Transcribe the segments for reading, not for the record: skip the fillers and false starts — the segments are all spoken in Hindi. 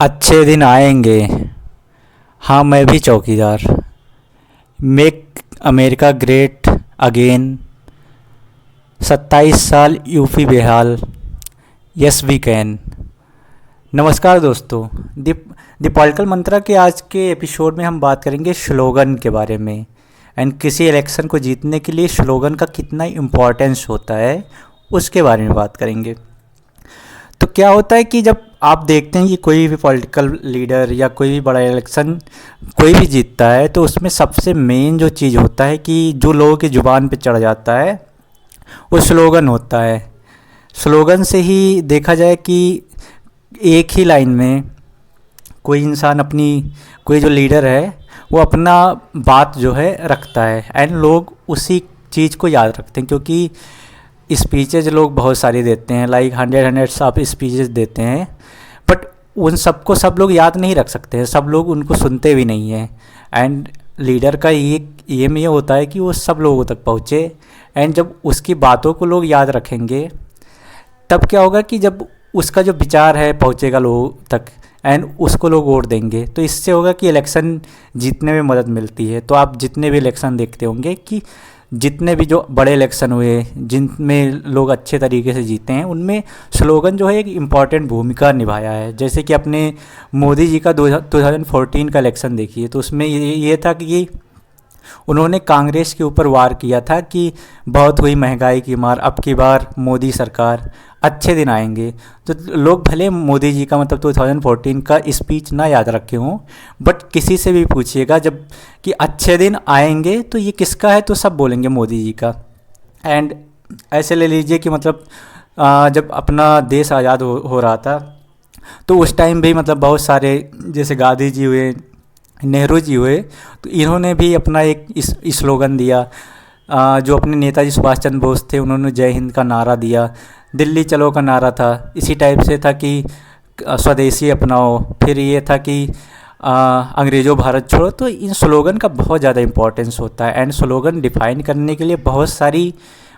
अच्छे दिन आएंगे। हाँ, मैं भी चौकीदार। Make America great again. 27 साल यूपी बेहाल। Yes we can. नमस्कार दोस्तों। द पॉलिटिकल मंत्रा के आज के एपिसोड में हम बात करेंगे स्लोगन के बारे में एंड किसी इलेक्शन को जीतने के लिए स्लोगन का कितना इम्पोर्टेंस होता है उसके बारे में बात करेंगे। तो क्या होता है कि जब आप देखते हैं कि कोई भी पॉलिटिकल लीडर या कोई भी बड़ा इलेक्शन कोई भी जीतता है तो उसमें सबसे मेन जो चीज़ होता है कि जो लोगों की ज़ुबान पे चढ़ जाता है वो स्लोगन होता है। स्लोगन से ही देखा जाए कि एक ही लाइन में कोई इंसान अपनी कोई जो लीडर है वो अपना बात जो है रखता है एंड लोग उसी चीज़ को याद रखते हैं, क्योंकि स्पीचेज लोग बहुत सारी देते हैं, लाइक हंड्रेड्स ऑफ स्पीचेज देते हैं, बट उन सबको सब लोग याद नहीं रख सकते हैं, सब लोग उनको सुनते भी नहीं हैं। एंड लीडर का ये एम ये होता है कि वो सब लोगों तक पहुँचे एंड जब उसकी बातों को लोग याद रखेंगे तब क्या होगा कि जब उसका जो विचार है पहुँचेगा लोगों तक एंड उसको लोग वोट देंगे, तो इससे होगा कि इलेक्शन जीतने में मदद मिलती है। तो आप जितने भी इलेक्शन देखते होंगे कि जितने भी जो बड़े इलेक्शन हुए जिनमें लोग अच्छे तरीके से जीते हैं उनमें स्लोगन जो है एक इम्पॉर्टेंट भूमिका निभाया है। जैसे कि अपने मोदी जी का 2014 का इलेक्शन देखिए, तो उसमें ये था कि उन्होंने कांग्रेस के ऊपर वार किया था कि बहुत हुई महंगाई की मार, अब की बार मोदी सरकार, अच्छे दिन आएंगे। तो लोग भले मोदी जी का मतलब 2014 का स्पीच ना याद रखे हों, बट किसी से भी पूछिएगा जब कि अच्छे दिन आएंगे तो ये किसका है, तो सब बोलेंगे मोदी जी का। एंड ऐसे ले लीजिए कि मतलब जब अपना देश आज़ाद हो रहा था तो उस टाइम भी मतलब बहुत सारे जैसे गांधी जी हुए, नेहरू जी हुए, तो इन्होंने भी अपना एक स्लोगन दिया। जो अपने नेताजी सुभाष चंद्र बोस थे उन्होंने जय हिंद का नारा दिया, दिल्ली चलो का नारा था। इसी टाइप से था कि स्वदेशी अपनाओ, फिर ये था कि अंग्रेज़ों भारत छोड़ो। तो इन स्लोगन का बहुत ज़्यादा इम्पोर्टेंस होता है एंड स्लोगन डिफाइन करने के लिए बहुत सारी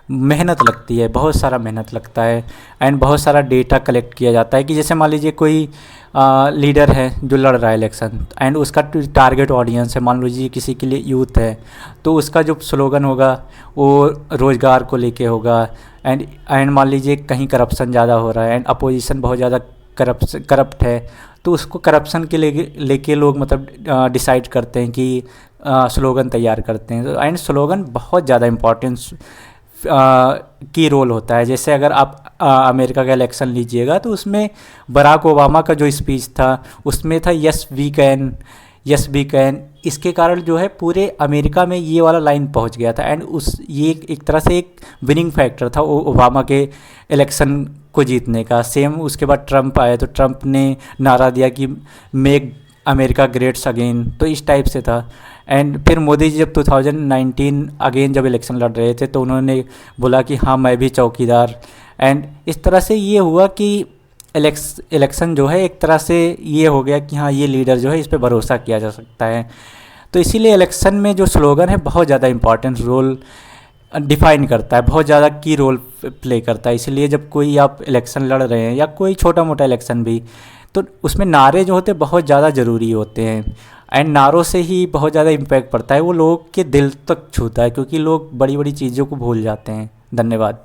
मेहनत लगती है, बहुत सारा मेहनत लगता है एंड बहुत सारा डेटा कलेक्ट किया जाता है। कि जैसे मान लीजिए कोई लीडर है जो लड़ रहा है इलेक्शन एंड उसका टारगेट ऑडियंस है, मान लीजिए किसी के लिए यूथ है, तो उसका जो स्लोगन होगा वो रोज़गार को लेके होगा। एंड मान लीजिए कहीं करप्शन ज़्यादा हो रहा है एंड अपोजिशन बहुत ज़्यादा करप्ट है, तो उसको करप्शन के लेके लोग मतलब डिसाइड करते हैं कि स्लोगन तैयार करते हैं। तो एंड स्लोगन बहुत ज़्यादा इम्पोर्टेंस की रोल होता है। जैसे अगर आप अमेरिका का इलेक्शन लीजिएगा तो उसमें बराक ओबामा का जो स्पीच था उसमें था yes we can, yes we can. इसके कारण जो है पूरे अमेरिका में ये वाला लाइन पहुंच गया था एंड ये एक तरह से एक विनिंग फैक्टर था ओबामा के इलेक्शन को जीतने का। सेम उसके बाद ट्रंप आए तो ट्रंप ने नारा दिया कि मेक अमेरिका ग्रेट्स अगेन, तो इस टाइप से था। एंड फिर मोदी जी जब 2019 अगेन जब इलेक्शन लड़ रहे थे तो उन्होंने बोला कि हाँ मैं भी चौकीदार। एंड इस तरह से ये हुआ कि इलेक्शन जो है एक तरह से ये हो गया कि हाँ ये लीडर जो है इस पर भरोसा किया जा सकता है। तो इसीलिए इलेक्शन में जो स्लोगन है बहुत ज़्यादा इंपॉर्टेंट रोल डिफाइन करता है, बहुत ज़्यादा की रोल प्ले करता है। इसलिए जब कोई आप इलेक्शन लड़ रहे हैं या कोई छोटा मोटा इलेक्शन भी, तो उसमें नारे जो होते हैं बहुत ज़्यादा ज़रूरी होते हैं एंड नारों से ही बहुत ज़्यादा इम्पैक्ट पड़ता है, वो लोग के दिल तक छूता है, क्योंकि लोग बड़ी बड़ी चीज़ों को भूल जाते हैं। धन्यवाद।